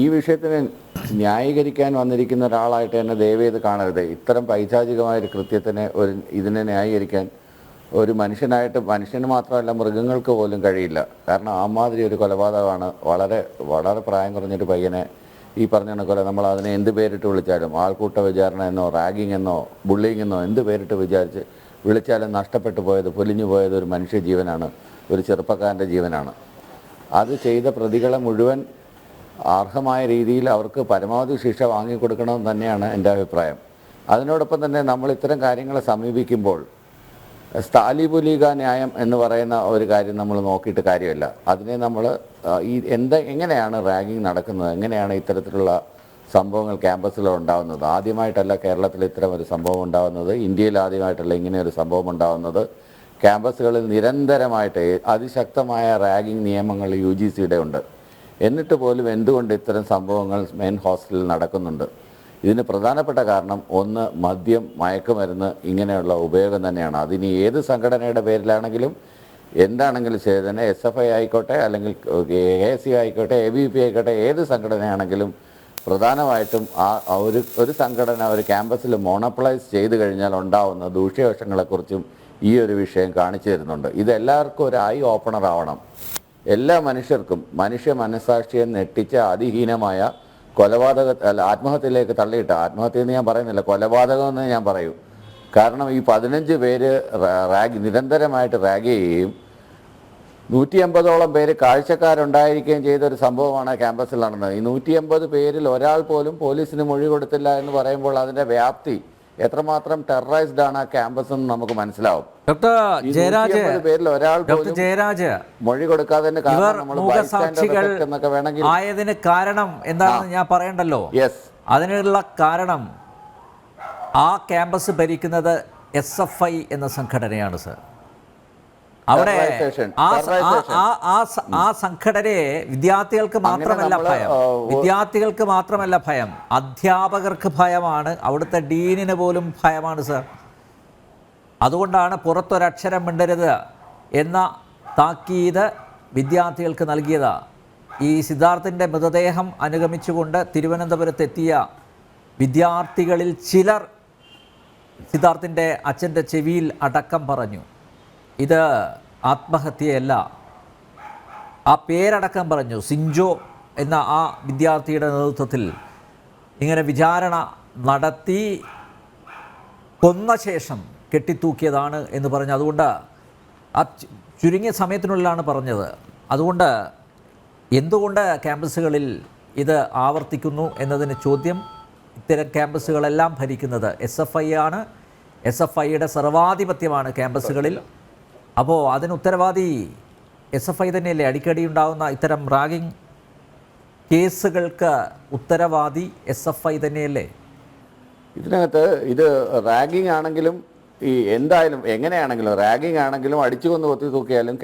ഈ വിഷയത്തിന് ന്യായീകരിക്കാൻ വന്നിരിക്കുന്ന ഒരാളായിട്ട് തന്നെ ദയവേത് കാണരുത്. ഇത്തരം പൈശാചികമായൊരു കൃത്യത്തിനെ ഇതിനെ ന്യായീകരിക്കാൻ ഒരു മനുഷ്യന് മാത്രമല്ല മൃഗങ്ങൾക്ക് പോലും കഴിയില്ല. കാരണം ആമാതിരി ഒരു കൊലപാതകമാണ്. വളരെ വളരെ പ്രായം കുറഞ്ഞൊരു പയ്യനെ ഈ പറഞ്ഞ കൊല നമ്മൾ അതിനെ എന്ത് പേരിട്ട് വിളിച്ചാലും, ആൾക്കൂട്ട വിചാരണ എന്നോ റാഗിങ് എന്നോ ബുള്ളിങ് എന്നോ എന്ത് പേരിട്ട് വിളിച്ചാലും നഷ്ടപ്പെട്ടു പോയത്, പൊലിഞ്ഞു പോയത് ഒരു മനുഷ്യ ജീവനാണ്, ഒരു ചെറുപ്പക്കാരൻ്റെ ജീവനാണ്. അത് ചെയ്ത പ്രതികളെ മുഴുവൻ അർഹമായ രീതിയിൽ അവർക്ക് പരമാവധി ശിക്ഷ വാങ്ങിക്കൊടുക്കണമെന്ന് തന്നെയാണ് എൻ്റെ അഭിപ്രായം. അതിനോടൊപ്പം തന്നെ നമ്മൾ ഇത്തരം കാര്യങ്ങളെ സമീപിക്കുമ്പോൾ സ്ഥാലിപുലിക ന്യായം എന്ന് പറയുന്ന ഒരു കാര്യം നമ്മൾ നോക്കിയിട്ട് കാര്യമില്ല. അതിനെ നമ്മൾ എങ്ങനെയാണ് റാഗിങ് നടക്കുന്നത്, എങ്ങനെയാണ് ഇത്തരത്തിലുള്ള സംഭവങ്ങൾ ക്യാമ്പസിൽ ഉണ്ടാകുന്നത്. ആദ്യമായിട്ടല്ല കേരളത്തിൽ ഇത്തരം ഒരു സംഭവം ഉണ്ടാകുന്നത്, ഇന്ത്യയിൽ ആദ്യമായിട്ടല്ല ഇങ്ങനെ ഒരു സംഭവം ഉണ്ടാകുന്നത്. ക്യാമ്പസുകളിൽ നിരന്തരമായിട്ട് അതിശക്തമായ റാഗിങ് നിയമങ്ങൾ UGCയുടെ ഉണ്ട്. എന്നിട്ട് പോലും എന്തുകൊണ്ട് ഇത്തരം സംഭവങ്ങൾ മെയിൻ ഹോസ്റ്റലിൽ നടക്കുന്നുണ്ട്? ഇതിന് പ്രധാനപ്പെട്ട കാരണം ഒന്ന് മദ്യം, മയക്കുമരുന്ന് ഇങ്ങനെയുള്ള ഉപയോഗം തന്നെയാണ്. അതിന് ഏത് സംഘടനയുടെ പേരിലാണെങ്കിലും എന്താണെങ്കിലും ശരി തന്നെ, SFI ആയിക്കോട്ടെ, അല്ലെങ്കിൽ ASC ആയിക്കോട്ടെ, ABP ആയിക്കോട്ടെ, ഏത് സംഘടനയാണെങ്കിലും പ്രധാനമായിട്ടും ഒരു സംഘടന ഒരു ക്യാമ്പസിൽ മോണോപ്പൊളൈസ് ചെയ്ത് കഴിഞ്ഞാൽ ഉണ്ടാവുന്ന ദൂഷ്യവശങ്ങളെക്കുറിച്ചും ഈ ഒരു വിഷയം കാണിച്ചു തരുന്നുണ്ട്. ഇതെല്ലാവർക്കും ഒരു ഐ ഓപ്പണർ ആവണം. എല്ലാ മനുഷ്യർക്കും മനുഷ്യ മനസ്സാക്ഷിയെ നെട്ടിച്ച അതിഹീനമായ ആത്മഹത്യയിലേക്ക് തള്ളിയിട്ട, ആത്മഹത്യ എന്ന് ഞാൻ പറയുന്നില്ല, കൊലപാതകം എന്ന് ഞാൻ പറയൂ. കാരണം ഈ 15 പേര് നിരന്തരമായിട്ട് റാഗ് ചെയ്യുകയും 150ഓളം പേര് കാഴ്ചക്കാരുണ്ടായിരിക്കുകയും ചെയ്തൊരു സംഭവമാണ് ക്യാമ്പസിൽ നടന്നത്. ഈ 150 പേരിൽ ഒരാൾ പോലും പോലീസിന് മൊഴി കൊടുത്തില്ല എന്ന് പറയുമ്പോൾ അതിൻ്റെ വ്യാപ്തി എത്രമാത്രം ടെററൈസ്ഡ് ആണ് ആ ക്യാമ്പസ് എന്ന് നമുക്ക് മനസ്സിലാവും. പേരിൽ ഒരാൾ മൊഴി കൊടുക്കാതെ ആയതിന് കാരണം എന്താണെന്ന് ഞാൻ പറയണ്ടല്ലോ. അതിനുള്ള കാരണം ആ ക്യാമ്പസ് ഭരിക്കുന്നത് SFI എന്ന സംഘടനയാണ് സർ. അവിടെ ആ സംഘടനയെ വിദ്യാർത്ഥികൾക്ക് മാത്രമല്ല ഭയം, അധ്യാപകർക്ക് ഭയമാണ്, അവിടുത്തെ ഡീനിന് പോലും ഭയമാണ് സർ. അതുകൊണ്ടാണ് പുറത്തൊരക്ഷരം മിണ്ടരുത് എന്ന താക്കീത് വിദ്യാർത്ഥികൾക്ക് നൽകിയത്. ഈ സിദ്ധാർത്ഥിൻ്റെ മൃതദേഹം അനുഗമിച്ചുകൊണ്ട് തിരുവനന്തപുരത്തെത്തിയ വിദ്യാർത്ഥികളിൽ ചിലർ സിദ്ധാർത്ഥിൻ്റെ അച്ഛൻ്റെ ചെവിയിൽ അടക്കം പറഞ്ഞു, ഇത് ആത്മഹത്യയല്ല. ആ പേരടക്കം പറഞ്ഞു. സിഞ്ചോ എന്ന ആ വിദ്യാർത്ഥിയുടെ നേതൃത്വത്തിൽ ഇങ്ങനെ വിചാരണ നടത്തി കൊന്ന ശേഷം കെട്ടിത്തൂക്കിയതാണ് എന്ന് പറഞ്ഞു. അതുകൊണ്ട് ആ ചുരുങ്ങിയ സമയത്തിനുള്ളിലാണ് പറഞ്ഞത്. അതുകൊണ്ട് എന്തുകൊണ്ട് ക്യാമ്പസുകളിൽ ഇത് ആവർത്തിക്കുന്നു എന്നതിന് ചോദ്യം, ഇത്തരം ക്യാമ്പസുകളെല്ലാം ഭരിക്കുന്നത് SFI ആണ്. SFIയുടെ സർവാധിപത്യമാണ് ക്യാമ്പസുകളിൽ. അപ്പോൾ അതിന് ഉത്തരവാദി SFI തന്നെയല്ലേ? അടിക്കടി ഉണ്ടാകുന്ന ഇത്തരം റാഗിങ് കേസുകൾക്ക് ഉത്തരവാദി SFI തന്നെയല്ലേ? ഇതിനകത്ത് ഇത് റാഗിങ് ആണെങ്കിലും എന്തായാലും എങ്ങനെയാണെങ്കിലും റാഗിങ് ആണെങ്കിലും അടിച്ചു കൊന്ന് കൊത്തി തൂക്കിയാലും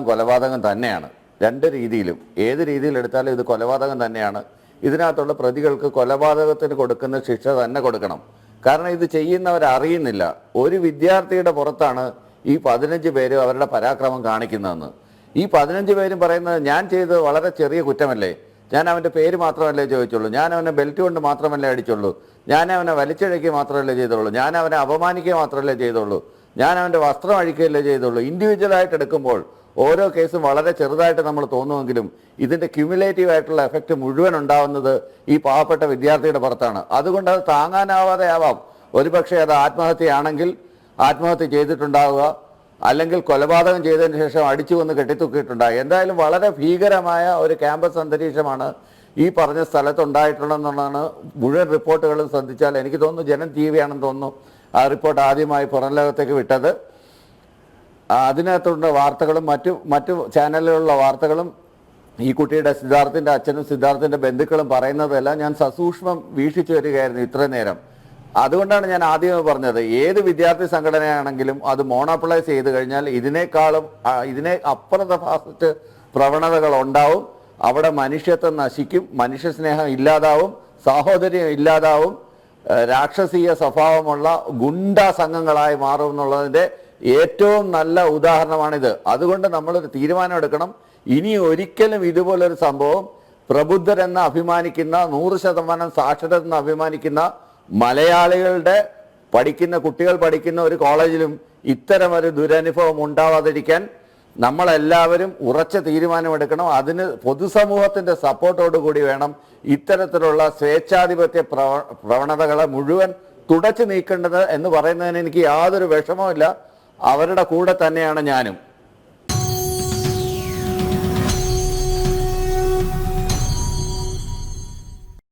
കൊലപാതകം തന്നെയാണ്. രണ്ട് രീതിയിലും ഏത് രീതിയിലെടുത്താലും ഇത് കൊലപാതകം തന്നെയാണ്. ഇതിനകത്തുള്ള പ്രതികൾക്ക് കൊലപാതകത്തിന് കൊടുക്കുന്ന ശിക്ഷ തന്നെ കൊടുക്കണം. കാരണം ഇത് ചെയ്യുന്നവരറിയുന്നില്ല. ഒരു വിദ്യാർത്ഥിയുടെ പുറത്താണ് ഈ 15 പേര് അവരുടെ പരാക്രമം കാണിക്കുന്നതെന്ന്. ഈ 15 പേരും പറയുന്നത് ഞാൻ ചെയ്തത് വളരെ ചെറിയ കുറ്റമല്ലേ, ഞാൻ അവൻ്റെ പേര് മാത്രമല്ലേ ചോദിച്ചുള്ളൂ, ഞാൻ അവനെ ബെൽറ്റ് കൊണ്ട് മാത്രമല്ലേ അടിച്ചുള്ളൂ, ഞാൻ അവനെ വലിച്ചിഴയ്ക്കുക മാത്രമല്ലേ ചെയ്തുള്ളൂ, ഞാൻ അവനെ അപമാനിക്കുക മാത്രമല്ലേ ചെയ്തുള്ളൂ, ഞാൻ അവൻ്റെ വസ്ത്രം അഴിക്കുകയല്ലേ ചെയ്തുള്ളൂ. ഇൻഡിവിജ്വലായിട്ട് എടുക്കുമ്പോൾ ഓരോ കേസും വളരെ ചെറുതായിട്ട് നമ്മൾ തോന്നുമെങ്കിലും ഇതിൻ്റെ ക്യുമുലേറ്റീവ് ആയിട്ടുള്ള എഫക്റ്റ് മുഴുവൻ ഉണ്ടാവുന്നത് ഈ പാവപ്പെട്ട വിദ്യാർത്ഥിയുടെ പുറത്താണ്. അതുകൊണ്ട് അത് താങ്ങാനാവാതെ ആവാം. ഒരുപക്ഷെ അത് ആത്മഹത്യയാണെങ്കിൽ ആത്മഹത്യ ചെയ്തിട്ടുണ്ടാവുക, അല്ലെങ്കിൽ കൊലപാതകം ചെയ്തതിന് ശേഷം അടിച്ചു കൊന്ന് കെട്ടിത്തൂക്കിയിട്ടുണ്ടാകുക. എന്തായാലും വളരെ ഭീകരമായ ഒരു ക്യാമ്പസ് അന്തരീക്ഷമാണ് ഈ പറഞ്ഞ സ്ഥലത്തുണ്ടായിട്ടുള്ളതെന്നുള്ളതാണ് മുഴുവൻ റിപ്പോർട്ടുകളും ശ്രദ്ധിച്ചാൽ എനിക്ക് തോന്നുന്നു. ജനം TV ആണെന്ന് തോന്നുന്നു ആ റിപ്പോർട്ട് ആദ്യമായി പുറം ലോകത്തേക്ക് വിട്ടത്. അതിനകത്തുള്ള വാർത്തകളും മറ്റു ചാനലുകളിലുള്ള വാർത്തകളും ഈ കുട്ടിയുടെ സിദ്ധാർത്ഥിൻ്റെ അച്ഛനും സിദ്ധാർത്ഥിൻ്റെ ബന്ധുക്കളും പറയുന്നതെല്ലാം ഞാൻ സസൂക്ഷ്മം വീക്ഷിച്ചു വരികയായിരുന്നു ഇത്രയും നേരം. അതുകൊണ്ടാണ് ഞാൻ ആദ്യമേ പറഞ്ഞത്, ഏത് വിദ്യാർത്ഥി സംഘടനയാണെങ്കിലും അത് മോണോപ്പൊളൈസ് ചെയ്ത് കഴിഞ്ഞാൽ ഇതിനെ അപ്പുറത്തെ ഫാസ്റ്റ് പ്രവണതകൾ ഉണ്ടാവും. അവിടെ മനുഷ്യത്വം നശിക്കും, മനുഷ്യസ്നേഹം ഇല്ലാതാവും, സാഹോദര്യം ഇല്ലാതാവും, രാക്ഷസീയ സ്വഭാവമുള്ള ഗുണ്ടാ സംഘങ്ങളായി മാറും എന്നുള്ളതിൻ്റെ ഏറ്റവും നല്ല ഉദാഹരണമാണിത്. അതുകൊണ്ട് നമ്മളൊരു തീരുമാനം എടുക്കണം. ഇനി ഒരിക്കലും ഇതുപോലൊരു സംഭവം പ്രബുദ്ധരെന്ന് അഭിമാനിക്കുന്ന 100% സാക്ഷരരെന്ന് അഭിമാനിക്കുന്ന മലയാളികളുടെ കുട്ടികൾ പഠിക്കുന്ന ഒരു കോളേജിലും ഇത്തരമൊരു ദുരനുഭവം ഉണ്ടാവാതിരിക്കാൻ നമ്മളെല്ലാവരും ഉറച്ച തീരുമാനമെടുക്കണം. അതിന് പൊതുസമൂഹത്തിൻ്റെ സപ്പോർട്ടോടുകൂടി വേണം ഇത്തരത്തിലുള്ള സ്വേച്ഛാധിപത്യ പ്രവണതകളെ മുഴുവൻ തുടച്ചു നീക്കേണ്ടത് എന്ന് പറയുന്നതിന് എനിക്ക് യാതൊരു വിഷമവുമില്ല. അവരുടെ കൂടെ തന്നെയാണ് ഞാനും.